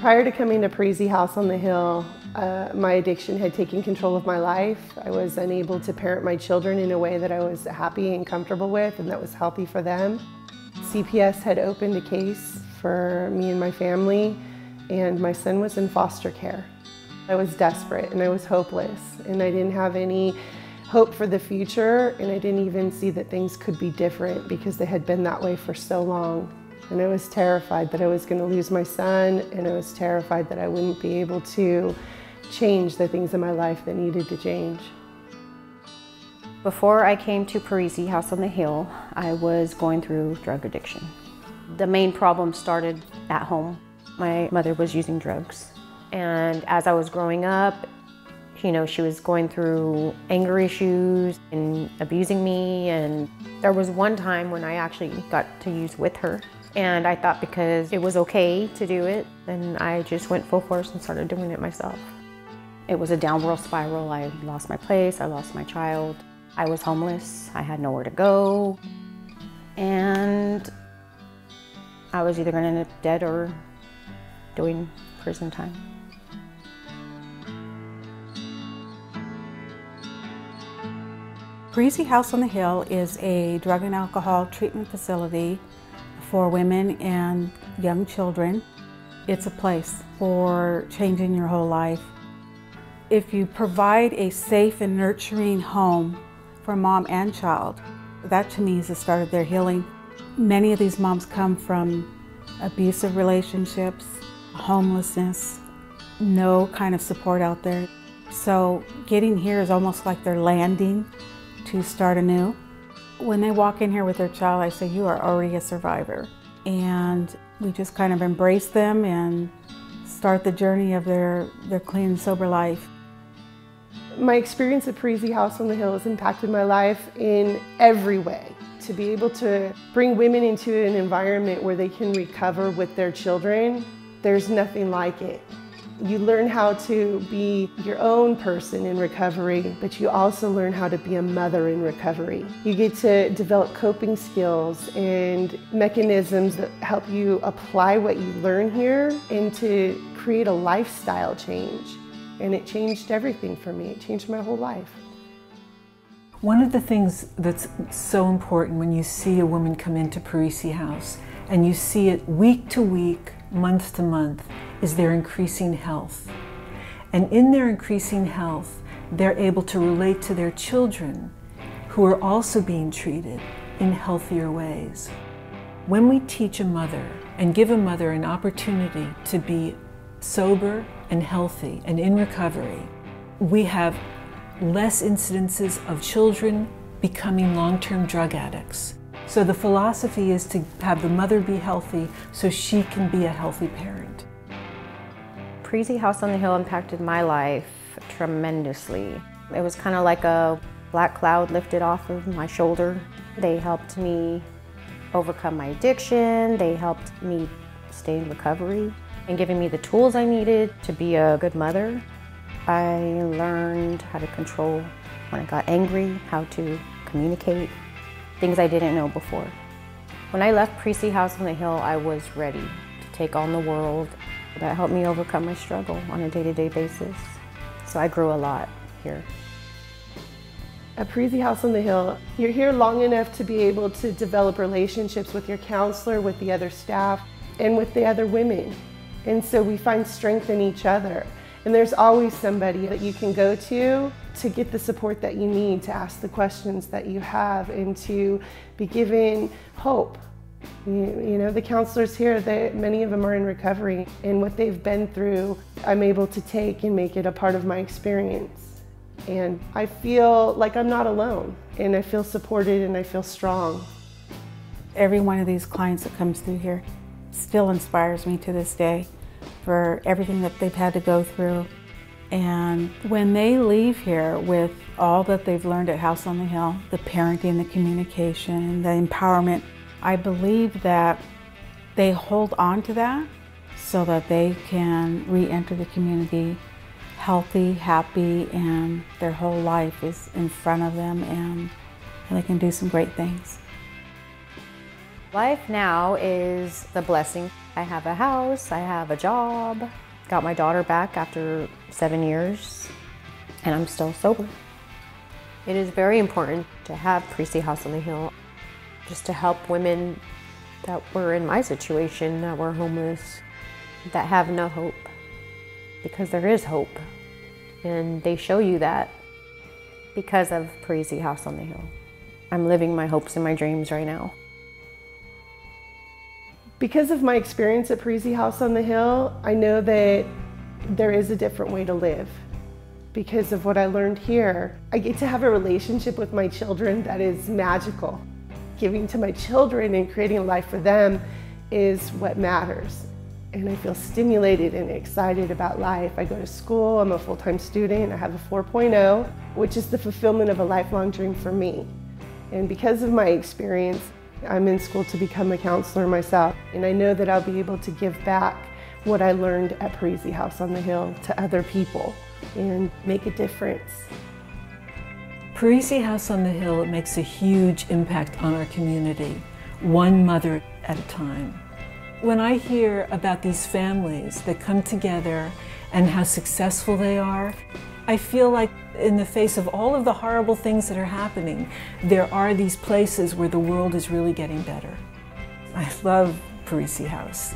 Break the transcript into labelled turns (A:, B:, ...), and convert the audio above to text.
A: Prior to coming to Parisi House on the Hill, my addiction had taken control of my life. I was unable to parent my children in a way that I was happy and comfortable with and that was healthy for them. CPS had opened a case for me and my family, and my son was in foster care. I was desperate and I was hopeless, and I didn't have any hope for the future, and I didn't even see that things could be different because they had been that way for so long. And I was terrified that I was going to lose my son, and I was terrified that I wouldn't be able to change the things in my life that needed to change.
B: Before I came to Parisi House on the Hill, I was going through drug addiction. The main problem started at home. My mother was using drugs, and as I was growing up, she was going through anger issues and abusing me, and there was one time when I actually got to use with her. And I thought because it was okay to do it, then I just went full force and started doing it myself. It was a downward spiral. I lost my place, I lost my child. I was homeless, I had nowhere to go. And I was either gonna end up dead or doing prison time.
C: Parisi House on the Hill is a drug and alcohol treatment facility for women and young children. It's a place for changing your whole life. If you provide a safe and nurturing home for mom and child, that to me is the start of their healing. Many of these moms come from abusive relationships, homelessness, no kind of support out there. So getting here is almost like they're landing to start anew. When they walk in here with their child, I say, you are already a survivor. And we just kind of embrace them and start the journey of their clean and sober life.
A: My experience at Parisi House on the Hill has impacted my life in every way. To be able to bring women into an environment where they can recover with their children, there's nothing like it. You learn how to be your own person in recovery, but you also learn how to be a mother in recovery. You get to develop coping skills and mechanisms that help you apply what you learn here and to create a lifestyle change. And it changed everything for me. It changed my whole life.
D: One of the things that's so important when you see a woman come into Parisi House, and you see it week to week, month to month, is their increasing health. And in their increasing health, they're able to relate to their children who are also being treated in healthier ways. When we teach a mother and give a mother an opportunity to be sober and healthy and in recovery, we have less incidences of children becoming long-term drug addicts. So the philosophy is to have the mother be healthy so she can be a healthy parent.
B: Parisi House on the Hill impacted my life tremendously. It was kind of like a black cloud lifted off of my shoulder. They helped me overcome my addiction. They helped me stay in recovery and giving me the tools I needed to be a good mother. I learned how to control when I got angry, how to communicate, things I didn't know before. When I left Parisi House on the Hill, I was ready to take on the world. That helped me overcome my struggle on a day-to-day basis. So I grew a lot here.
A: At Parisi House on the Hill, you're here long enough to be able to develop relationships with your counselor, with the other staff, and with the other women. And so we find strength in each other. And there's always somebody that you can go to get the support that you need, to ask the questions that you have, and to be given hope. You know, the counselors here, many of them are in recovery, and what they've been through, I'm able to take and make it a part of my experience. And I feel like I'm not alone, and I feel supported, and I feel strong.
C: Every one of these clients that comes through here still inspires me to this day for everything that they've had to go through. And when they leave here with all that they've learned at House on the Hill, the parenting, the communication, the empowerment, I believe that they hold on to that so that they can re-enter the community healthy, happy, and their whole life is in front of them, and they can do some great things.
B: Life now is a blessing. I have a house, I have a job, got my daughter back after 7 years, and I'm still sober. It is very important to have Parisi House on the Hill, just to help women that were in my situation, that were homeless, that have no hope, because there is hope. And they show you that because of Parisi House on the Hill. I'm living my hopes and my dreams right now.
A: Because of my experience at Parisi House on the Hill, I know that there is a different way to live. Because of what I learned here, I get to have a relationship with my children that is magical. Giving to my children and creating a life for them is what matters. And I feel stimulated and excited about life. I go to school, I'm a full-time student, I have a 4.0, which is the fulfillment of a lifelong dream for me. And because of my experience, I'm in school to become a counselor myself. And I know that I'll be able to give back what I learned at Parisi House on the Hill to other people and make a difference.
D: Parisi House on the Hill makes a huge impact on our community, one mother at a time. When I hear about these families that come together and how successful they are, I feel like in the face of all of the horrible things that are happening, there are these places where the world is really getting better. I love Parisi House.